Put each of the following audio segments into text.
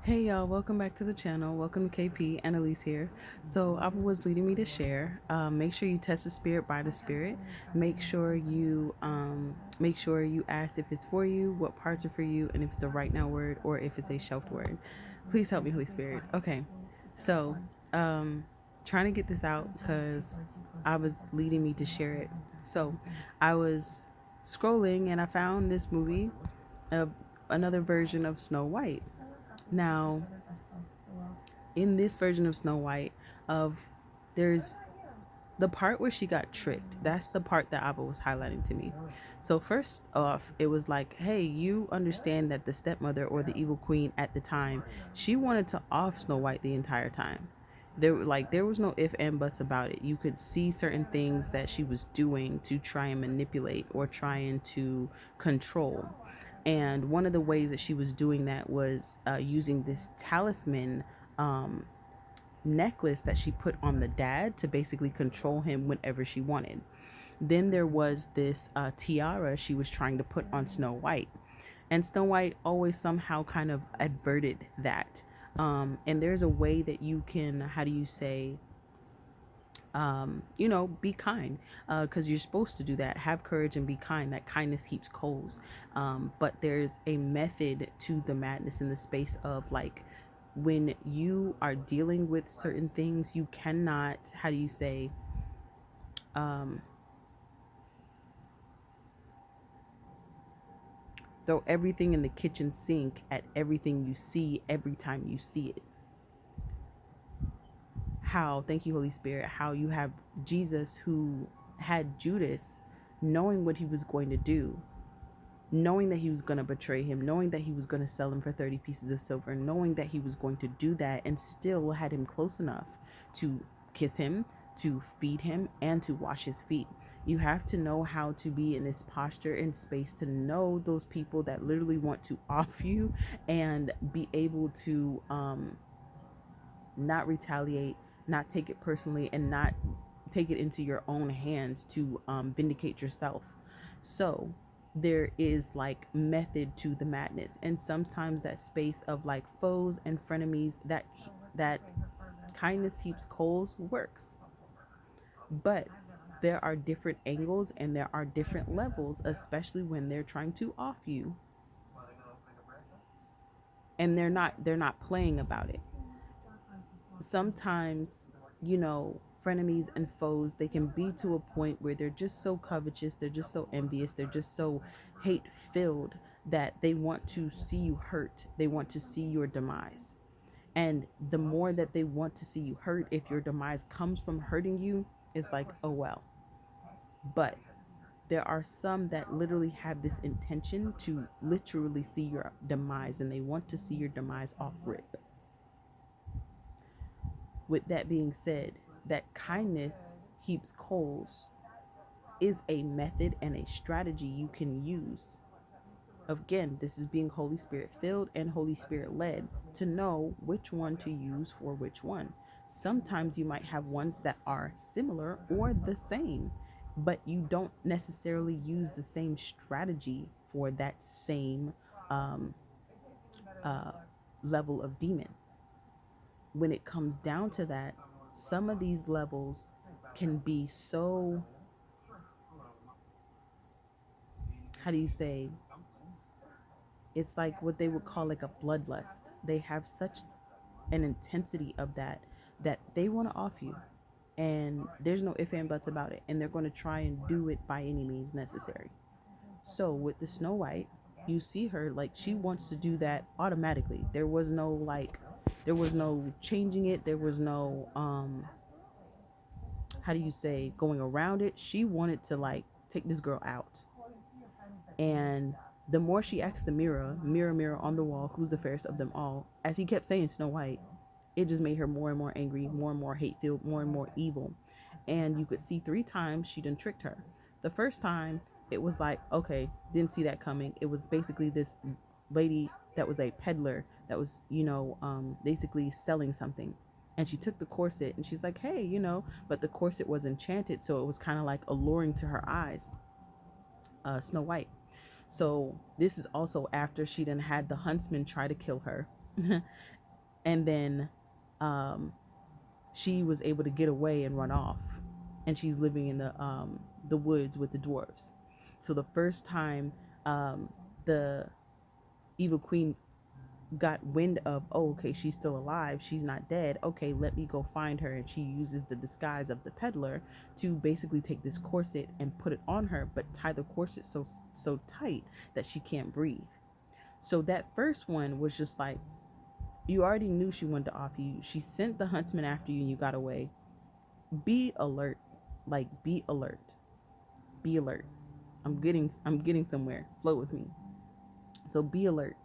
Hey y'all, welcome back to the channel. Welcome to KP. Annalise here. So Abba was leading me to share. Make sure you test the spirit by the spirit. Make sure you ask if it's for you, what parts are for you, and if it's a right now word or if it's a shelved word. Please help me, Holy Spirit. Okay. So trying to get this out because I was leading me to share it. So I was scrolling and I found this movie, uh, another version of Snow White. Now, in this version of Snow White, of there's the part where she got tricked. That's the part that Abba was highlighting to me. So first off, it was like, hey, you understand that the stepmother or the evil queen at the time, she wanted to off Snow White the entire time. There was no if and buts about it. You could see certain things that she was doing to try and manipulate or trying to control. And one of the ways that she was doing that was using this talisman um, necklace that she put on the dad to basically control him whenever she wanted. Then there was this tiara she was trying to put on Snow White. And Snow White always somehow kind of adverted that. And there's a way that you can, how do you say, be kind, because you're supposed to do that. Have courage and be kind. That kindness heaps coals. But there's a method to the madness in the space of like when you are dealing with certain things, you cannot, how do you say, um, throw everything in the kitchen sink at everything you see every time you see it. How, thank you, Holy Spirit, how you have Jesus who had Judas knowing what he was going to do, knowing that he was going to betray him, knowing that he was going to sell him for 30 pieces of silver, knowing that he was going to do that, and still had him close enough to kiss him, to feed him, and to wash his feet. You have to know how to be in this posture and space to know those people that literally want to off you and be able to not retaliate, not take it personally, and not take it into your own hands to vindicate yourself. So there is like method to the madness, and sometimes that space of like foes and frenemies, that kindness heaps coals works, but there are different angles and there are different levels, especially when they're trying to off you and they're not playing about it. Sometimes, frenemies and foes, they can be to a point where they're just so covetous, they're just so envious, they're just so hate filled that they want to see you hurt, they want to see your demise. And the more that they want to see you hurt, if your demise comes from hurting you, it's like, oh well. But there are some that literally have this intention to literally see your demise, and they want to see your demise off rip. With that being said, that kindness heaps coals is a method and a strategy you can use. Again, this is being Holy Spirit filled and Holy Spirit led to know which one to use for which one. Sometimes you might have ones that are similar or the same, but you don't necessarily use the same strategy for that same um, uh, level of demon. When it comes down to that, some of these levels can be so, how do you say, it's like what they would call like a bloodlust. They have such an intensity of that they want to off you, and there's no if and buts about it, and they're going to try and do it by any means necessary. So with the Snow White, you see her like she wants to do that automatically. There was no changing it. There was no how do you say, going around it. She wanted to like take this girl out. And the more she asked the mirror, mirror, mirror on the wall, who's the fairest of them all, as he kept saying Snow White, it just made her more and more angry, more and more hate filled, more and more evil. And you could see 3 times she done tricked her. The first time, it was like, okay, didn't see that coming. It was basically this lady that was a peddler that was, basically selling something. And she took the corset and she's like, hey, but the corset was enchanted. So it was kind of like alluring to her eyes, Snow White. So this is also after she done had the huntsman try to kill her. And then um, she was able to get away and run off, and she's living in the woods with the dwarves. So the first time the evil queen got wind of, oh, okay, she's still alive, she's not dead, okay, let me go find her, and she uses the disguise of the peddler to basically take this corset and put it on her, but tie the corset so tight that she can't breathe. So that first one was just like, you already knew she wanted to off you, she sent the huntsman after you and you got away. Be alert, like be alert, be alert. I'm getting somewhere, flow with me. So be alert.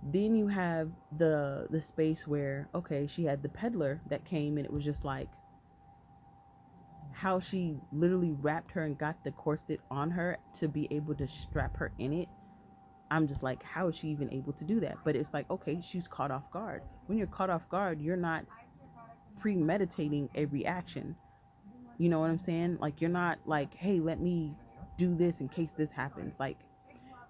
Then you have the space where, okay, she had the peddler that came, and it was just like how she literally wrapped her and got the corset on her to be able to strap her in it. I'm just like, how is she even able to do that? But it's like, okay, she's caught off guard. When you're caught off guard, you're not premeditating a reaction. You know what I'm saying? Like, you're not like, hey, let me do this in case this happens. Like,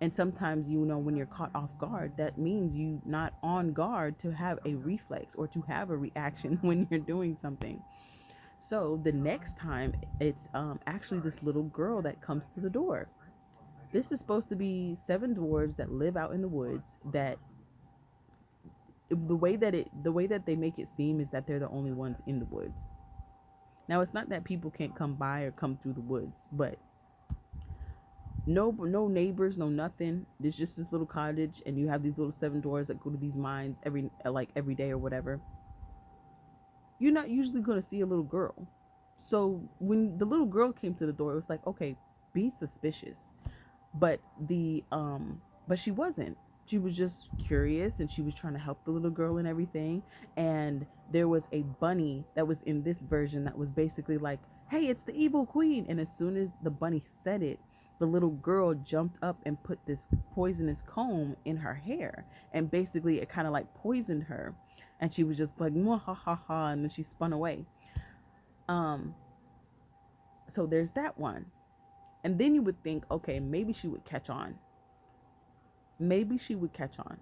and sometimes, you know, when you're caught off guard, that means you not on guard to have a reflex or to have a reaction when you're doing something. So the next time, it's actually this little girl that comes to the door. This is supposed to be seven dwarves that live out in the woods. That the way that they make it seem is that they're the only ones in the woods. Now, it's not that people can't come by or come through the woods, but no neighbors, no nothing. There's just this little cottage, and you have these little seven dwarves that go to these mines every day or whatever. You're not usually going to see a little girl. So when the little girl came to the door, it was like, okay, be suspicious. But but she wasn't. She was just curious, and she was trying to help the little girl and everything. And there was a bunny that was in this version that was basically like, hey, it's the evil queen. And as soon as the bunny said it, the little girl jumped up and put this poisonous comb in her hair, and basically it kind of like poisoned her, and she was just like, ha ha ha, and then she spun away. um so there's that one. And then you would think, okay, maybe she would catch on. Maybe she would catch on.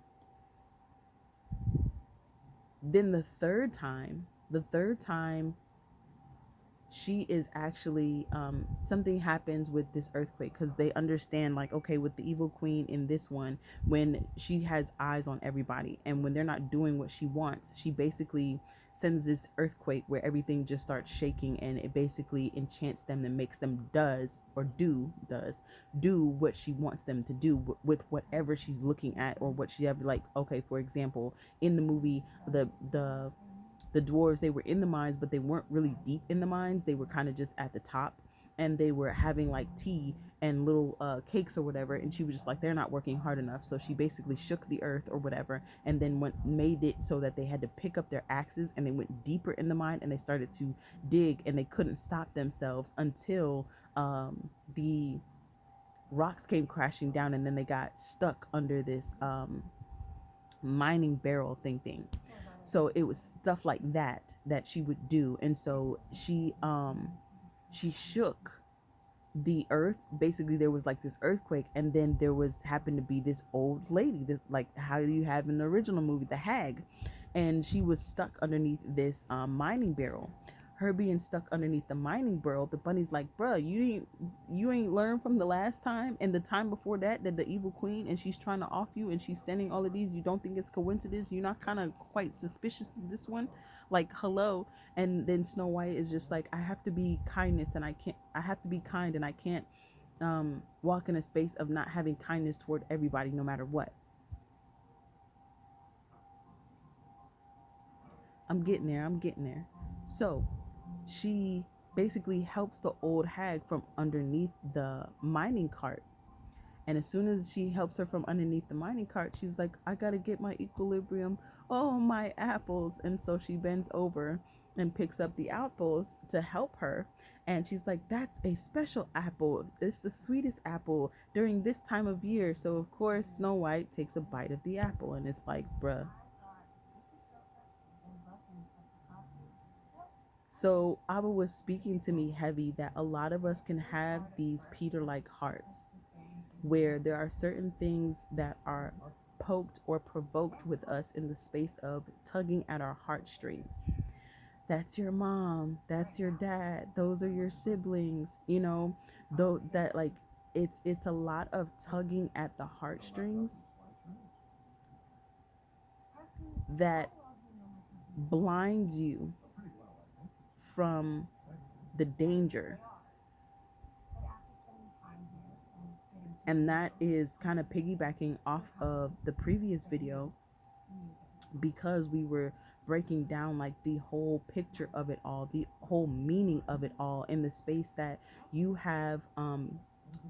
Then the third time, she is actually something happens with this earthquake, because they understand, like, okay, with the evil queen in this one, when she has eyes on everybody, and when they're not doing what she wants, she basically sends this earthquake where everything just starts shaking, and it basically enchants them and makes them do what she wants them to do with whatever she's looking at, or what she have. Like, okay, for example, in the movie, the dwarves, they were in the mines, but they weren't really deep in the mines. They were kind of just at the top, and they were having like tea and little cakes or whatever. And she was just like, they're not working hard enough. So she basically shook the earth or whatever, and then made it so that they had to pick up their axes, and they went deeper in the mine, and they started to dig, and they couldn't stop themselves until the rocks came crashing down, and then they got stuck under this mining barrel thing. So it was stuff like that she would do. And so she shook the earth. Basically, there was like this earthquake, and then there was happened to be this old lady, this, like how you have in the original movie, the hag, and she was stuck underneath this mining barrel. Her being stuck underneath the mining barrel, the bunny's like, bruh, you ain't learned from the last time and the time before that the evil queen, and she's trying to off you, and she's sending all of these. You don't think it's coincidence? You're not kind of quite suspicious of this one? Like, hello. And then Snow White is just like, I have to be kindness, and I have to be kind, and I can't walk in a space of not having kindness toward everybody, no matter what. I'm getting there. So she basically helps the old hag from underneath the mining cart. And as soon as she helps her from underneath the mining cart, she's like, I gotta get my equilibrium. Oh, my apples. And so she bends over and picks up the apples to help her. And she's like, that's a special apple. It's the sweetest apple during this time of year. So, of course, Snow White takes a bite of the apple. And it's like, bruh. So Abba was speaking to me heavy that a lot of us can have these Peter like hearts, where there are certain things that are poked or provoked with us in the space of tugging at our heartstrings. That's your mom, that's your dad, those are your siblings, though that like it's a lot of tugging at the heartstrings that blinds you from the danger. And that is kind of piggybacking off of the previous video, because we were breaking down like the whole picture of it all, the whole meaning of it all, in the space that you have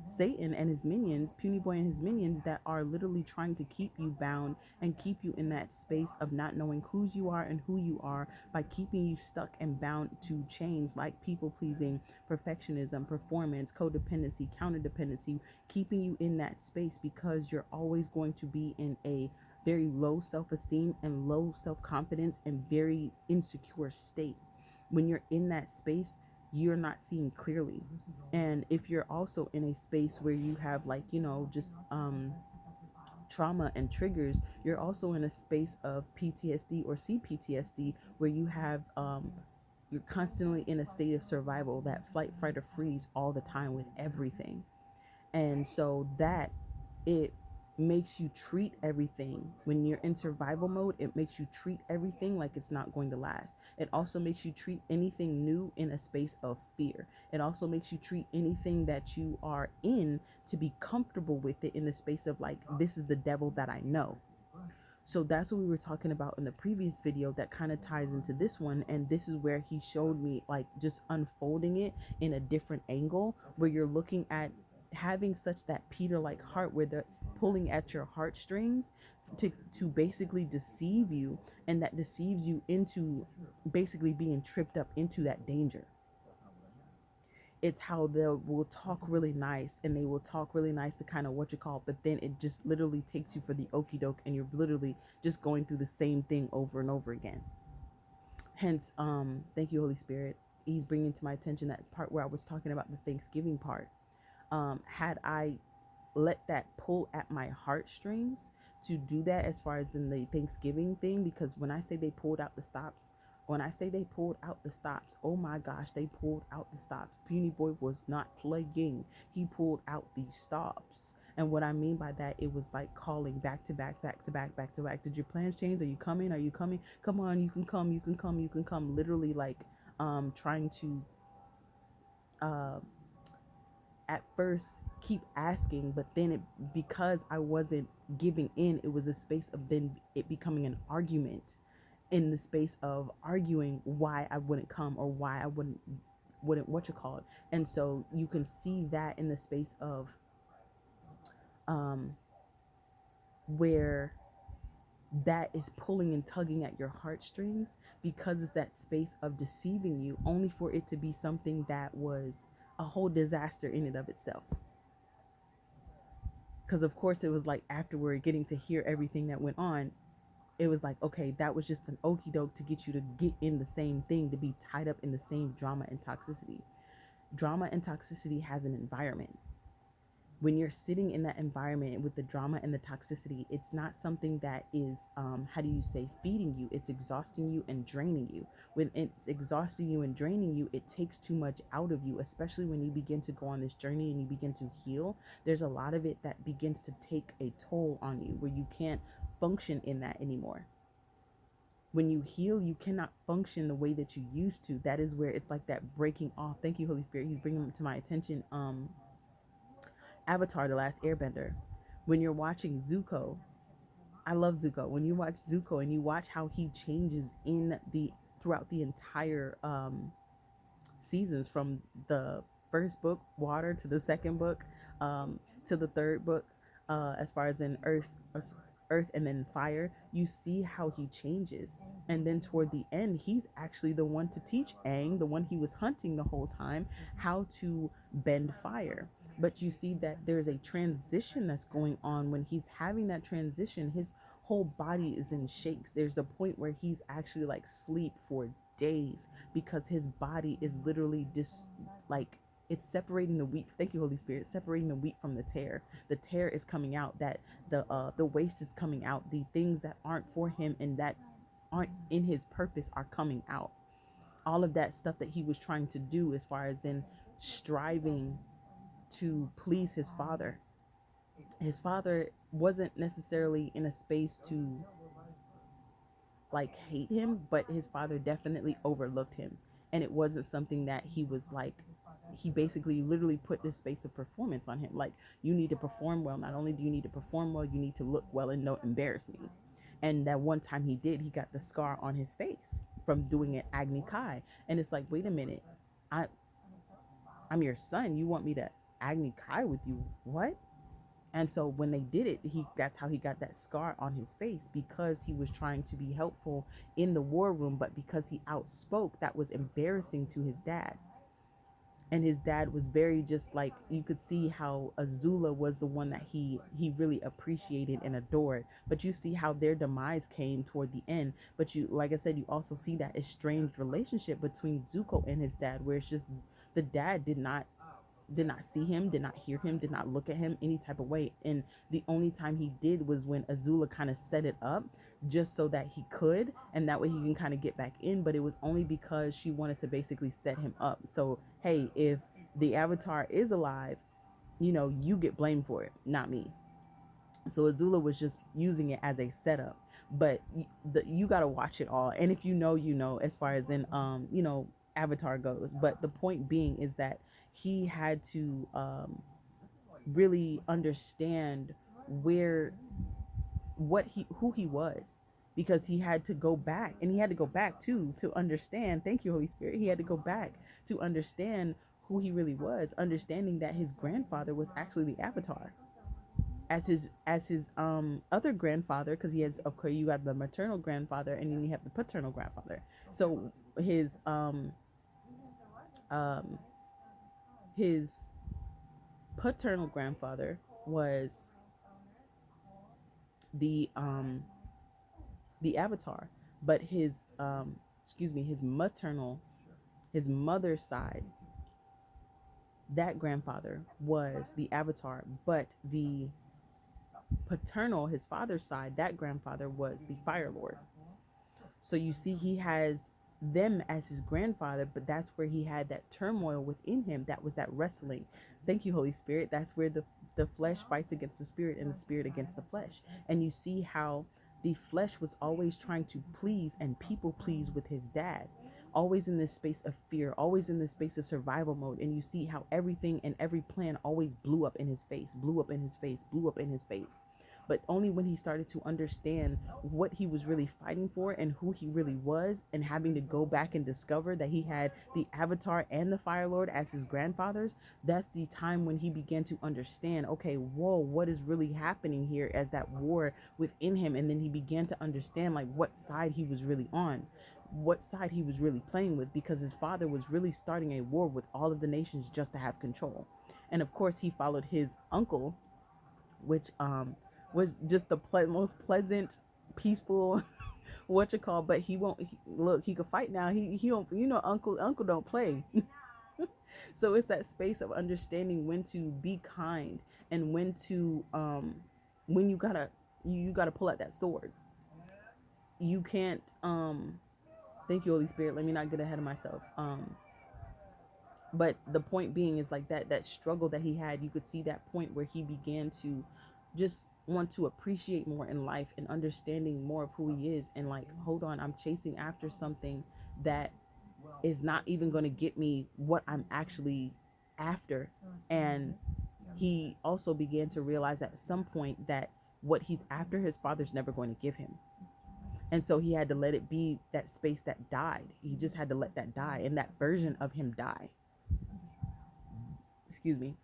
Satan and his minions, Puny Boy and his minions, that are literally trying to keep you bound and keep you in that space of not knowing whose you are and who you are, by keeping you stuck and bound to chains like people pleasing, perfectionism, performance, codependency, counterdependency, keeping you in that space because you're always going to be in a very low self-esteem and low self-confidence and very insecure state. When you're in that space, you're not seeing clearly. And if you're also in a space where you have like, just trauma and triggers, you're also in a space of PTSD or CPTSD, where you have you're constantly in a state of survival, that flight, fight, or freeze all the time with everything. And so that it makes you treat everything, when you're in survival mode, it makes you treat everything like it's not going to last. It also makes you treat anything new in a space of fear. It also makes you treat anything that you are in to be comfortable with it in the space of like, this is the devil that I know. So that's what we were talking about in the previous video that kind of ties into this one. And this is where he showed me like just unfolding it in a different angle, where you're looking at having such that Peter like heart, where that's pulling at your heartstrings to basically deceive you, and that deceives you into basically being tripped up into that danger. It's how they will talk really nice, and they will talk really nice to kind of what you call, but then it just literally takes you for the okie doke, and you're literally just going through the same thing over and over again. Hence, thank you, Holy Spirit. He's bringing to my attention that part where I was talking about the Thanksgiving part. Had I let that pull at my heartstrings to do that, as far as in the Thanksgiving thing, because when I say they pulled out the stops, oh my gosh, they pulled out the stops. Puny Boy was not playing. He pulled out these stops. And what I mean by that, it was like calling back to back, back to back, back to back. Did your plans change? Are you coming? Are you coming? Come on, you can come, you can come, you can come. Literally like trying to at first keep asking, but then because I wasn't giving in, it was a space of then it becoming an argument, in the space of arguing why I wouldn't come, or why I wouldn't what you call it. And so you can see that in the space of where that is pulling and tugging at your heartstrings, because it's that space of deceiving you, only for it to be something that was a whole disaster in and of itself. Because of course it was like, afterward, getting to hear everything that went on, it was like, okay, that was just an okie doke to get you to get in the same thing, to be tied up in the same drama and toxicity. Drama and toxicity has an environment. When you're sitting in that environment with the drama and the toxicity, it's not something that is, feeding you. It's exhausting you and draining you. When it's exhausting you and draining you, it takes too much out of you, especially when you begin to go on this journey and you begin to heal. There's a lot of it that begins to take a toll on you, where you can't function in that anymore. When you heal, you cannot function the way that you used to. That is where it's like that breaking off. Thank you, Holy Spirit. He's bringing to my attention Avatar, The Last Airbender. When you're watching Zuko, I love Zuko. When you watch Zuko and you watch how he changes throughout the entire seasons, from the first book, Water, to the second book, to the third book, as far as in Earth and then Fire, you see how he changes. And then toward the end, he's actually the one to teach Aang, the one he was hunting the whole time, how to bend fire. But you see that there's a transition that's going on. When he's having that transition, his whole body is in shakes. There's a point where he's actually like sleep for days, because his body is literally just like It's separating the wheat. Thank you, Holy Spirit. Separating the wheat from the tare. The tare is coming out. That the waste is coming out. The things that aren't for him and that aren't in his purpose are coming out. All of that stuff that he was trying to do, as far as in striving to please his father. His father wasn't necessarily in a space to like hate him, but his father definitely overlooked him. And it wasn't something that he was like, he basically literally put this space of performance on him. Like, you need to perform well. Not only do you need to perform well, you need to look well and don't embarrass me. And that one time he did, he got the scar on his face from doing it Agni Kai. And it's like, wait a minute, I I'm your son. You want me to Agni Kai with you? What? And so when they did it, that's how he got that scar on his face, because he was trying to be helpful in the war room, but because he outspoke, that was embarrassing to his dad. And his dad was very, just like, you could see how Azula was the one that he really appreciated and adored. But you see how their demise came toward the end. But you, like I said, you also see that estranged relationship between Zuko and his dad, where it's just the dad did not see him, did not hear him, did not look at him any type of way. And the only time he did was when Azula kind of set it up just so that he could, and that way he can kind of get back in. But it was only because she wanted to basically set him up. So, hey, if the Avatar is alive, you get blamed for it, not me. So Azula was just using it as a setup. But you got to watch it all. And if as far as in, Avatar goes. But the point being is that he had to really understand where who he was, because he had to go back, and he had to go back too to understand. Thank you, Holy Spirit. He had to go back to understand who he really was, understanding that his grandfather was actually the Avatar, as his other grandfather, because he has, of course, you got the maternal grandfather and then you have the paternal grandfather. So his paternal grandfather was the Avatar, but his mother's side, that grandfather was the Avatar, but the paternal, his father's side, that grandfather was the Fire Lord. So you see, he has them as his grandfather, but that's where he had that turmoil within him. That was that wrestling. Thank you, Holy Spirit. That's where the flesh fights against the spirit and the spirit against the flesh. And you see how the flesh was always trying to please and people please with his dad, always in this space of fear, always in this space of survival mode. And you see how everything and every plan always blew up in his face, blew up in his face, blew up in his face. But only when he started to understand what he was really fighting for and who he really was, and having to go back and discover that he had the Avatar and the Fire Lord as his grandfathers, that's the time when he began to understand, okay, whoa, what is really happening here, as that war within him. And then he began to understand like what side he was really on, what side he was really playing with, because his father was really starting a war with all of the nations just to have control. And of course he followed his uncle, which was just the most pleasant, peaceful, what you call. But he won't look. He could fight now. He don't. Uncle don't play. So it's that space of understanding when to be kind, and when you gotta pull out that sword. You can't. Thank you, Holy Spirit. Let me not get ahead of myself. But the point being is like that struggle that he had. You could see that point where he began to just want to appreciate more in life and understanding more of who he is, and like, hold on, I'm chasing after something that is not even going to get me what I'm actually after. And he also began to realize at some point that what he's after, his father's never going to give him. And so he had to let it be that space that died. He just had to let that die, and that version of him die. Excuse me.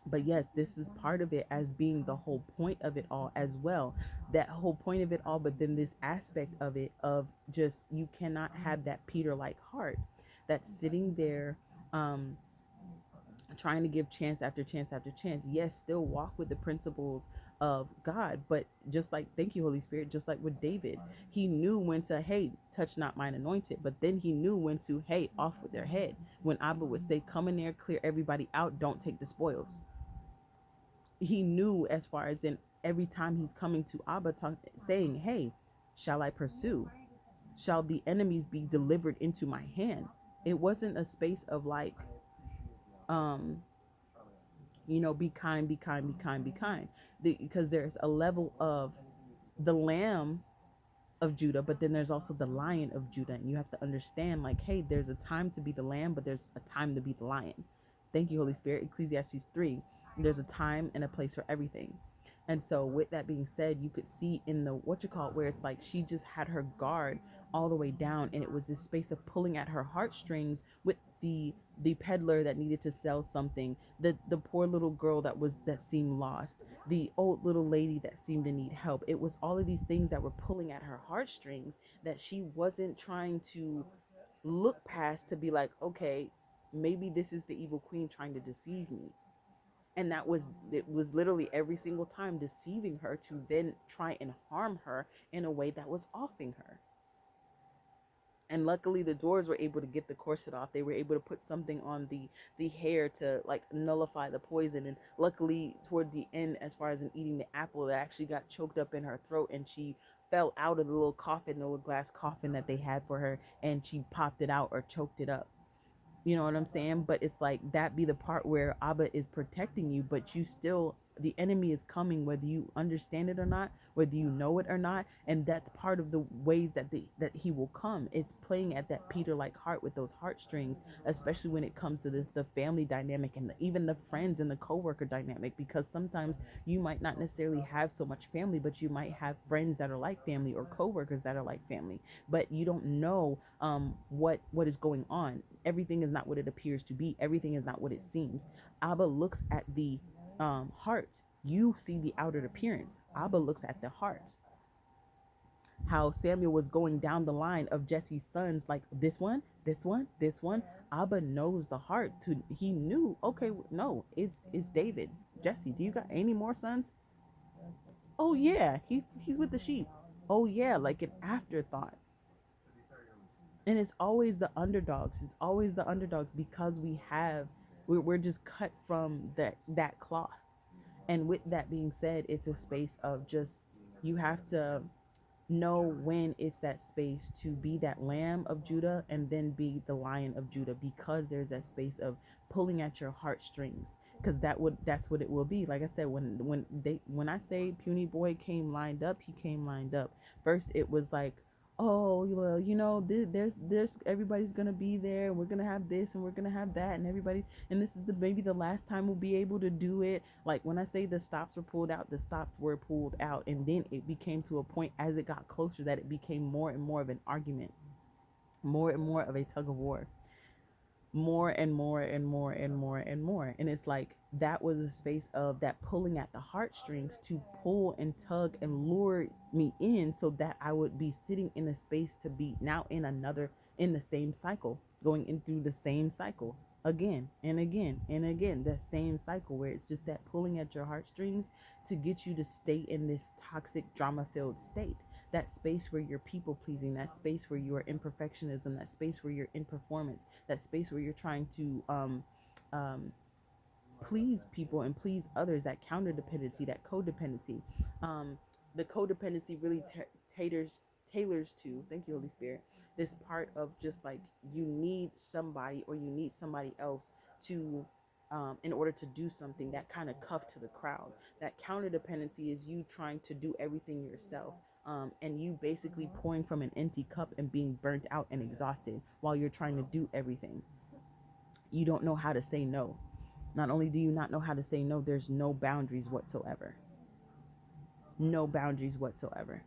But yes, this is part of it, as being the whole point of it all as well. That whole point of it all, but then this aspect of it, of just, you cannot have that Peter-like heart that's sitting there trying to give chance after chance after chance. Yes, still walk with the principles of God, but just like, thank you, Holy Spirit, just like with David, he knew when to, hey, touch not mine anointed, but then he knew when to, hey, off with their head. When Abba would say, come in there, clear everybody out, don't take the spoils. He knew, as far as in every time he's coming to Abba, saying, hey, shall I pursue? Shall the enemies be delivered into my hand? It wasn't a space of like, um, be kind, be kind, be kind, be kind. Because there's a level of the lamb of Judah, but then there's also the lion of Judah. And you have to understand, like, hey, there's a time to be the lamb, but there's a time to be the lion. Thank you, Holy Spirit. Ecclesiastes 3. There's a time and a place for everything. And so with that being said, you could see in the where it's like she just had her guard all the way down, and it was this space of pulling at her heartstrings with the peddler that needed to sell something, the poor little girl that seemed lost, the old little lady that seemed to need help. It was all of these things that were pulling at her heartstrings that she wasn't trying to look past, to be like, okay, maybe this is the evil queen trying to deceive me. And it was literally every single time deceiving her to then try and harm her in a way that was offing her. And luckily the doors were able to get the corset off. They were able to put something on the hair to like nullify the poison. And luckily toward the end, as far as in eating the apple, that actually got choked up in her throat, and she fell out of the little coffin, the little glass coffin that they had for her, and she popped it out or choked it up. You know what I'm saying? But it's like that be the part where Abba is protecting you, but you still, the enemy is coming, whether you understand it or not, whether you know it or not. And that's part of the ways that he will come. It's playing at that Peter like heart with those heartstrings, especially when it comes to the family dynamic, and even the friends and the coworker dynamic, because sometimes you might not necessarily have so much family, but you might have friends that are like family or coworkers that are like family, but you don't know what is going on. Everything is not what it appears to be. Everything is not what it seems. Abba looks at the heart. You see the outer appearance. Abba looks at the heart. How Samuel was going down the line of Jesse's sons, like this one, this one, this one. Abba knows the heart. He knew, okay, no, it's David. Jesse, do you got any more sons? Oh yeah, he's with the sheep. Oh yeah, like an afterthought. And it's always the underdogs. It's always the underdogs, because we're just cut from that cloth. And with that being said, it's a space of just, you have to know when it's that space to be that lamb of Judah and then be the lion of Judah, because there's that space of pulling at your heartstrings, because that's what it will be. Like I said, when I say puny boy came lined up, he came lined up. First it was like, oh well, there's everybody's gonna be there, we're gonna have this and we're gonna have that, and everybody, and this is maybe the last time we'll be able to do it. Like when I say the stops were pulled out, the stops were pulled out, and then it became to a point as it got closer that it became more and more of an argument, more and more of a tug of war, more and more and more and more and more. And it's like that was a space of that pulling at the heartstrings to pull and tug and lure me in, so that I would be sitting in a space to be now in the same cycle, going in through the same cycle again and again and again, that same cycle where it's just that pulling at your heartstrings to get you to stay in this toxic drama filled state, that space where you're people pleasing, that space where you are in perfectionism, that space where you're in performance, that space where you're trying to um, please people and please others, that counter dependency, that codependency. The codependency really tailors to, thank you, Holy Spirit, this part of just like you need somebody or you need somebody else to in order to do something, that kind of cuff to the crowd. That counter dependency is you trying to do everything yourself. And you basically pouring from an empty cup and being burnt out and exhausted while you're trying to do everything. You don't know how to say no. Not only do you not know how to say no, there's no boundaries whatsoever. No boundaries whatsoever.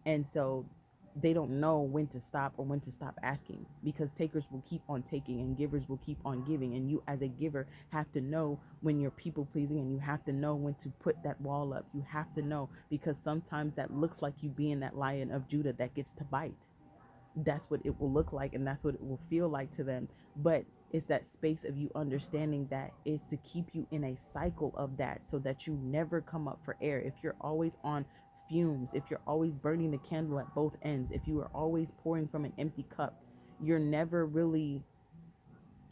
And so they don't know when to stop or when to stop asking, because takers will keep on taking and givers will keep on giving. And you as a giver have to know when you're people pleasing, and you have to know when to put that wall up. You have to know, because sometimes that looks like you being that lion of Judah that gets to bite. that's what it will look like and that's what it will feel like to them. But it's that space of you understanding that it's to keep you in a cycle of that so that you never come up for air. If you're always on fumes, if you're always burning the candle at both ends, if you are always pouring from an empty cup, you're never really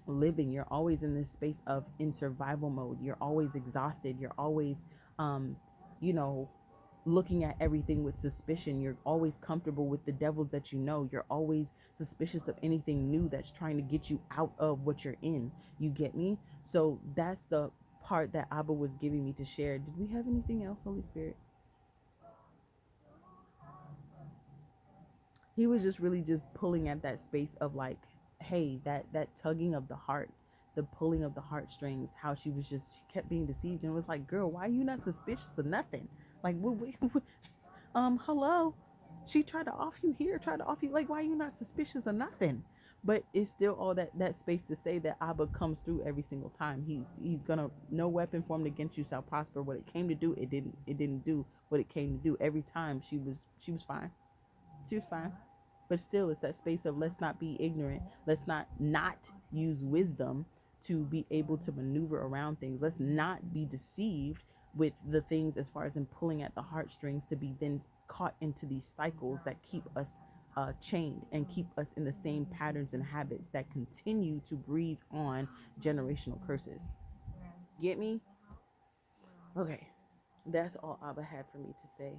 living. You're always in this space of in survival mode. You're always exhausted. You're always um you know looking at everything with suspicion. You're always comfortable with the devils that you know. You're always suspicious of anything new that's trying to get you out of what you're in. You get me? So that's the part that Abba was giving me to share. Did we have anything else, Holy Spirit? He was just really just pulling at that space of like, hey, that tugging of the heart, the pulling of the heartstrings, how she kept being deceived and was like, girl, why are you not suspicious of nothing? Like, hello, she tried to off you here, tried to off you, like, why are you not suspicious of nothing? But it's still all that space to say that Abba comes through every single time. He's gonna, no weapon formed against you shall prosper. What it came to do, it didn't do what it came to do. Every time she was fine. She was fine. But still, it's that space of let's not be ignorant. Let's not use wisdom to be able to maneuver around things. Let's not be deceived with the things as far as in pulling at the heartstrings to be then caught into these cycles that keep us chained and keep us in the same patterns and habits that continue to breathe on generational curses. Get me? Okay. That's all Abba had for me to say.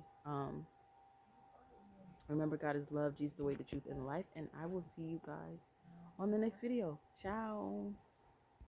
Remember, God is love, Jesus the way, the truth, and the life. And I will see you guys on the next video. Ciao.